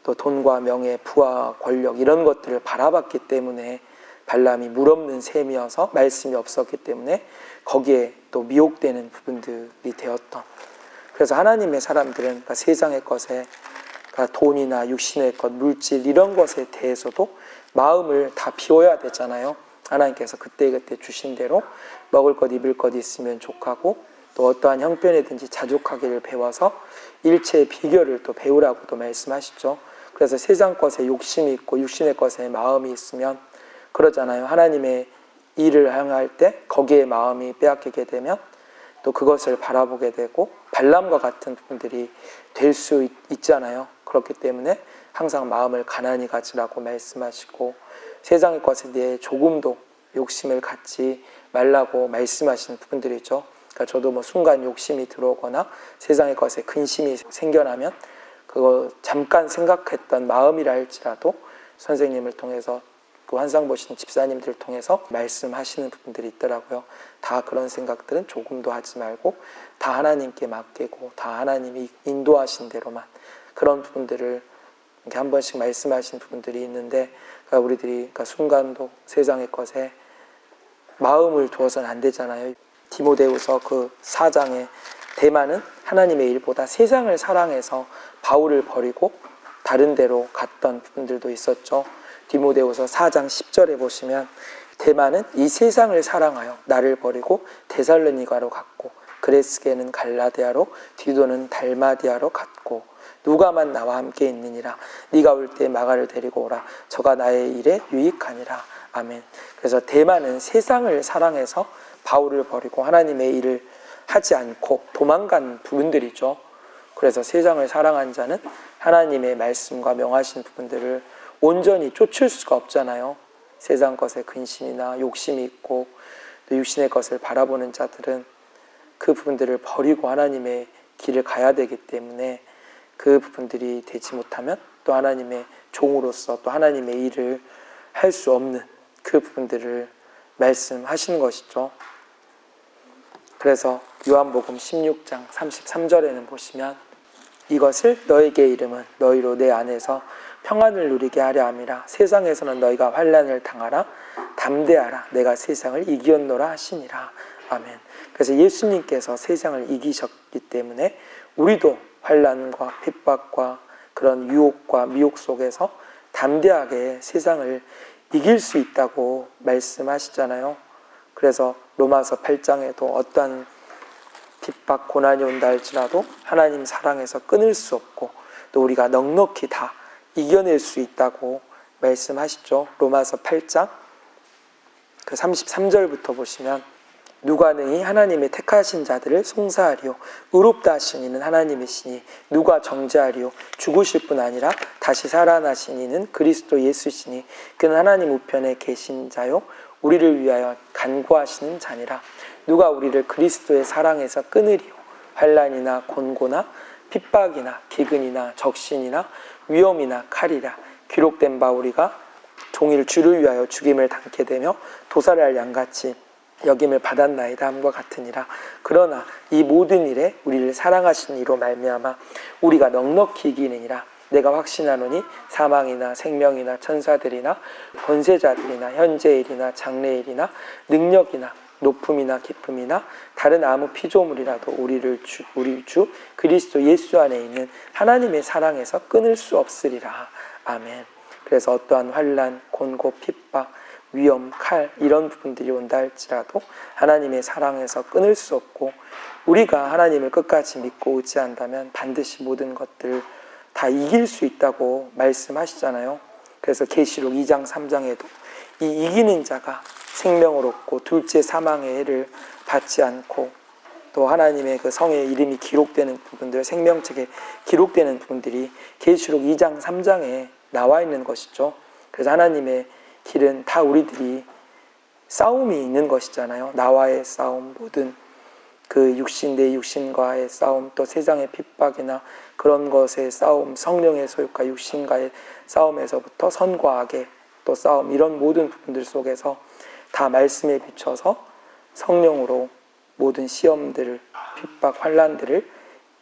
또 돈과 명예, 부와 권력 이런 것들을 바라봤기 때문에 발람이 물없는 셈이어서 말씀이 없었기 때문에 거기에 또 미혹되는 부분들이 되었던. 그래서 하나님의 사람들은 그러니까 세상의 것에 그러니까 돈이나 육신의 것, 물질 이런 것에 대해서도 마음을 다 비워야 되잖아요. 하나님께서 그때그때 주신 대로 먹을 것, 입을 것 있으면 족하고 또 어떠한 형편이든지 자족하기를 배워서 일체의 비결을 또 배우라고도 말씀하시죠. 그래서 세상 것에 욕심이 있고 육신의 것에 마음이 있으면 그러잖아요. 하나님의 일을 향할 때 거기에 마음이 빼앗기게 되면 또 그것을 바라보게 되고 발람과 같은 부분들이 될 수 있잖아요. 그렇기 때문에 항상 마음을 가난히 가지라고 말씀하시고 세상의 것에 대해 조금도 욕심을 갖지 말라고 말씀하시는 부분들이죠. 그러니까 저도 뭐 순간 욕심이 들어오거나 세상의 것에 근심이 생겨나면 그거 잠깐 생각했던 마음이라 할지라도 선생님을 통해서 그 환상 보시는 집사님들을 통해서 말씀하시는 부분들이 있더라고요. 다 그런 생각들은 조금도 하지 말고 다 하나님께 맡기고 다 하나님이 인도하신 대로만 그런 부분들을 이렇게 한 번씩 말씀하시는 부분들이 있는데 그러니까 우리들이 순간도 세상의 것에 마음을 두어서는 안 되잖아요. 디모데후서 그 4장에 대만은 하나님의 일보다 세상을 사랑해서 바울을 버리고 다른 데로 갔던 부분들도 있었죠. 디모데후서 4장 10절에 보시면 대만은 이 세상을 사랑하여 나를 버리고 데살로니가로 갔고 그레스게는 갈라디아로 디도는 달마디아로 갔고 누가만 나와 함께 있느니라. 네가 올 때 마가를 데리고 오라. 저가 나의 일에 유익하니라. 아멘. 그래서 대만은 세상을 사랑해서 바울을 버리고 하나님의 일을 하지 않고 도망간 부분들이죠. 그래서 세상을 사랑한 자는 하나님의 말씀과 명하신 부분들을 온전히 쫓을 수가 없잖아요. 세상 것에 근심이나 욕심이 있고 또 육신의 것을 바라보는 자들은 그 부분들을 버리고 하나님의 길을 가야 되기 때문에 그 부분들이 되지 못하면 또 하나님의 종으로서 또 하나님의 일을 할 수 없는 그 부분들을 말씀하시는 것이죠. 그래서 요한복음 16장 33절에는 보시면 이것을 너에게 이름은 너희로 내 안에서 평안을 누리게 하려 함이라. 세상에서는 너희가 환난을 당하라. 담대하라. 내가 세상을 이기었노라 하시니라. 아멘. 그래서 예수님께서 세상을 이기셨기 때문에 우리도 환난과 핍박과 그런 유혹과 미혹 속에서 담대하게 세상을 이길 수 있다고 말씀하시잖아요. 그래서 로마서 8장에도 어떠한 핍박, 고난이 온다 할지라도 하나님 사랑에서 끊을 수 없고 또 우리가 넉넉히 다 이겨낼 수 있다고 말씀하시죠. 로마서 8장 그 33절부터 보시면 누가 능히 하나님의 택하신 자들을 송사하리요 의롭다 하신 이는 하나님이시니 누가 정죄하리요 죽으실 뿐 아니라 다시 살아나신 이는 그리스도 예수시니 그는 하나님 우편에 계신 자요 우리를 위하여 간구하시는 자니라. 누가 우리를 그리스도의 사랑에서 끊으리요 환난이나 곤고나 핍박이나 기근이나 적신이나 위험이나 칼이라. 기록된 바 우리가 종일 주를 위하여 죽임을 당게 되며 도살할 양같이 여김을 받았나이다 함과 같으니라. 그러나 이 모든 일에 우리를 사랑하신 이로 말미암아 우리가 넉넉히 이기느니라. 내가 확신하노니 사망이나 생명이나 천사들이나 권세자들이나 현재일이나 장래일이나 능력이나 높음이나 깊음이나 다른 아무 피조물이라도 우리 주 그리스도 예수 안에 있는 하나님의 사랑에서 끊을 수 없으리라. 아멘. 그래서 어떠한 환난, 곤고, 핍박, 위험, 칼 이런 부분들이 온다 할지라도 하나님의 사랑에서 끊을 수 없고 우리가 하나님을 끝까지 믿고 의지한다면 반드시 모든 것들을 다 이길 수 있다고 말씀하시잖아요. 그래서 계시록 2장 3장에도 이 이기는 자가 생명을 얻고 둘째 사망의 해를 받지 않고 또 하나님의 그 성의 이름이 기록되는 부분들, 생명책에 기록되는 부분들이 계시록 2장 3장에 나와 있는 것이죠. 그래서 하나님의 길은 다 우리들이 싸움이 있는 것이잖아요. 나와의 싸움, 모든 그 육신 내 육신과의 싸움, 또 세상의 핍박이나 그런 것의 싸움, 성령의 소욕과 육신과의 싸움에서부터 선과 악의 또 싸움, 이런 모든 부분들 속에서 다 말씀에 비춰서 성령으로 모든 시험들을, 핍박, 환난들을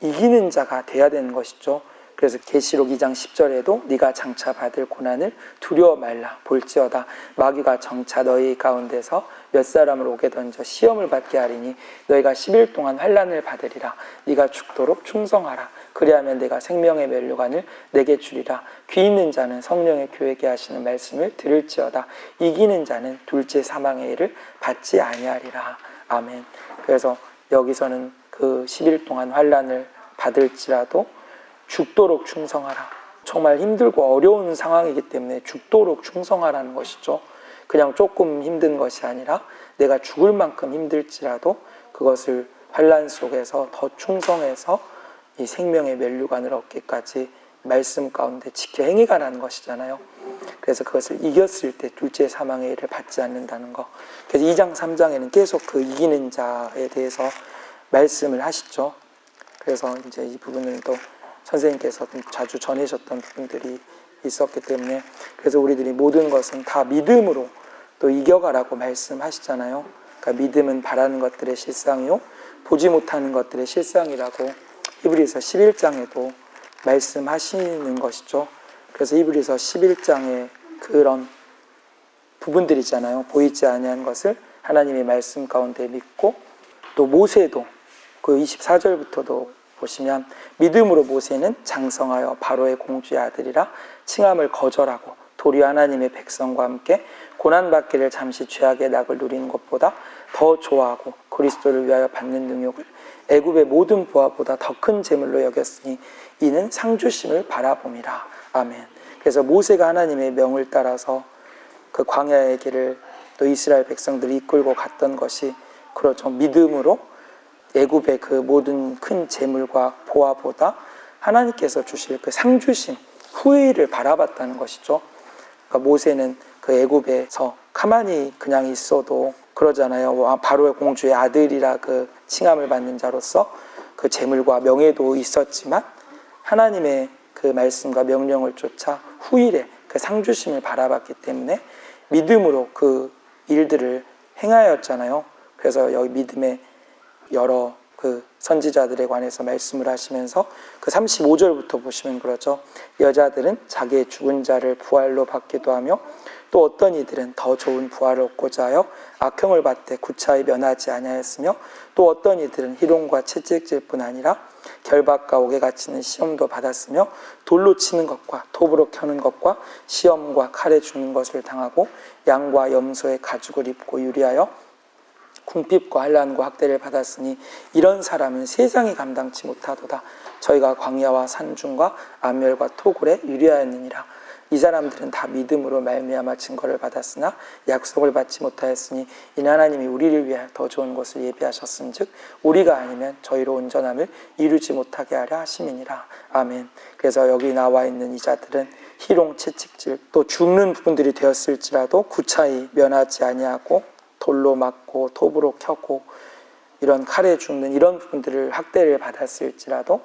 이기는 자가 돼야 되는 것이죠. 그래서 계시록 2장 10절에도 네가 장차 받을 고난을 두려워 말라. 볼지어다 마귀가 정차 너희 가운데서 몇 사람을 오게 던져 시험을 받게 하리니 너희가 10일 동안 환난을 받으리라. 네가 죽도록 충성하라. 그리하면 내가 생명의 면류관을 내게 주리라. 귀 있는 자는 성령의 교회에게 하시는 말씀을 들을지어다. 이기는 자는 둘째 사망의 일을 받지 아니하리라. 아멘. 그래서 여기서는 그 10일 동안 환난을 받을지라도 죽도록 충성하라. 정말 힘들고 어려운 상황이기 때문에 죽도록 충성하라는 것이죠. 그냥 조금 힘든 것이 아니라 내가 죽을 만큼 힘들지라도 그것을 환난 속에서 더 충성해서 이 생명의 면류관을 얻기까지 말씀 가운데 지켜 행해가라는 것이잖아요. 그래서 그것을 이겼을 때 둘째 사망의 일을 받지 않는다는 거. 그래서 2장 3장에는 계속 그 이기는 자에 대해서 말씀을 하시죠. 그래서 이제 이 부분을 또 선생님께서 자주 전해셨던 부분들이 있었기 때문에, 그래서 우리들이 모든 것은 다 믿음으로 또 이겨가라고 말씀하시잖아요. 그러니까 믿음은 바라는 것들의 실상이요 보지 못하는 것들의 실상이라고 히브리서 11장에도 말씀하시는 것이죠. 그래서 히브리서 11장에 그런 부분들이잖아요. 보이지 아니한 것을 하나님의 말씀 가운데 믿고, 또 모세도 그 24절부터도 보시면 믿음으로 모세는 장성하여 바로의 공주의 아들이라 칭함을 거절하고 도리어 하나님의 백성과 함께 고난받기를 잠시 죄악의 낙을 누리는 것보다 더 좋아하고 그리스도를 위하여 받는 능욕을 애굽의 모든 부하보다 더 큰 재물로 여겼으니 이는 상주심을 바라봄이라. 아멘. 그래서 모세가 하나님의 명을 따라서 그 광야의 길을 또 이스라엘 백성들이 이끌고 갔던 것이 그렇죠. 믿음으로 애굽의 그 모든 큰 재물과 보화보다 하나님께서 주실 그 상주심, 후의를 바라봤다는 것이죠. 그러니까 모세는 그 애굽에서 가만히 그냥 있어도 그러잖아요. 바로의 공주의 아들이라 그 칭함을 받는 자로서 그 재물과 명예도 있었지만 하나님의 그 말씀과 명령을 쫓아 후일에 그 상주심을 바라봤기 때문에 믿음으로 그 일들을 행하였잖아요. 그래서 여기 믿음의 여러 그 선지자들에 관해서 말씀을 하시면서 그 35절부터 보시면 그러죠. 여자들은 자기의 죽은 자를 부활로 받기도 하며 또 어떤 이들은 더 좋은 부활을 얻고자 하여 악형을 받되 구차히 면하지 아니하였으며 또 어떤 이들은 희롱과 채찍질뿐 아니라 결박과 옥에 갇히는 시험도 받았으며 돌로 치는 것과 톱으로 켜는 것과 시험과 칼에 죽는 것을 당하고 양과 염소의 가죽을 입고 유리하여 궁핍과 환난과 학대를 받았으니 이런 사람은 세상이 감당치 못하도다. 저희가 광야와 산중과 암멸과 토굴에 유리하였느니라. 이 사람들은 다 믿음으로 말미암아 증거를 받았으나 약속을 받지 못하였으니 이는 하나님이 우리를 위하여 더 좋은 것을 예비하셨음즉 우리가 아니면 저희로 온전함을 이루지 못하게 하려 하심이니라. 아멘. 그래서 여기 나와 있는 이 자들은 희롱, 채찍질, 또 죽는 부분들이 되었을지라도 구차히 면하지 아니하고 돌로 맞고 톱으로 켜고 이런 칼에 죽는 이런 부분들을 학대를 받았을지라도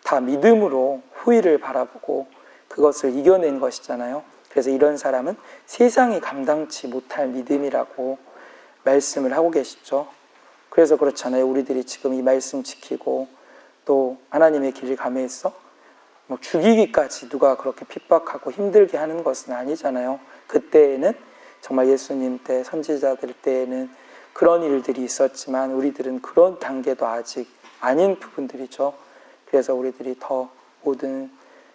다 믿음으로 후일을 바라보고 그것을 이겨낸 것이잖아요. 그래서 이런 사람은 세상이 감당치 못할 믿음이라고 말씀을 하고 계시죠. 그래서 그렇잖아요. 우리들이 지금 이 말씀 지키고 또 하나님의 길을 가면서 뭐 죽이기까지 누가 그렇게 핍박하고 힘들게 하는 것은 아니잖아요. 그때에는 정말 예수님 때, 선지자들 때에는 그런 일들이 있었지만 우리들은 그런 단계도 아직 아닌 부분들이죠. 그래서 우리들이 더 모든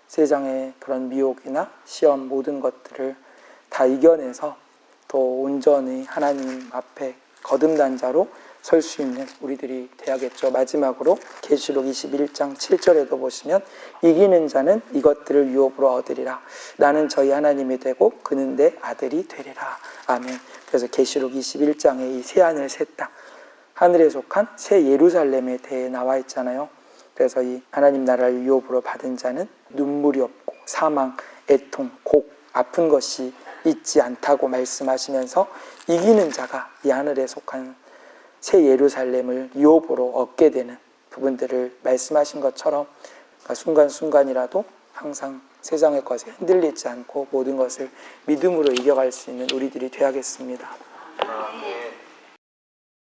세상의 그런 미혹이나 시험 모든 것들을 다 이겨내서 또 온전히 하나님 앞에 거듭난 자로 설 수 있는 우리들이 돼야겠죠. 마지막으로 계시록 21장 7절에도 보시면 이기는 자는 이것들을 유업으로 얻으리라. 나는 저희 하나님이 되고 그는 내 아들이 되리라. 아멘. 그래서 계시록 21장에 이 새하늘 새 땅, 하늘에 속한 새 예루살렘에 대해 나와 있잖아요. 그래서 이 하나님 나라를 유업으로 받은 자는 눈물이 없고 사망, 애통, 곡, 아픈 것이 있지 않다고 말씀하시면서 이기는 자가 이 하늘에 속한 새 예루살렘을 유업으로 얻게 되는 부분들을 말씀하신 것처럼 그러니까 순간순간이라도 항상 세상의 것에 흔들리지 않고 모든 것을 믿음으로 이겨갈 수 있는 우리들이 되어야겠습니다.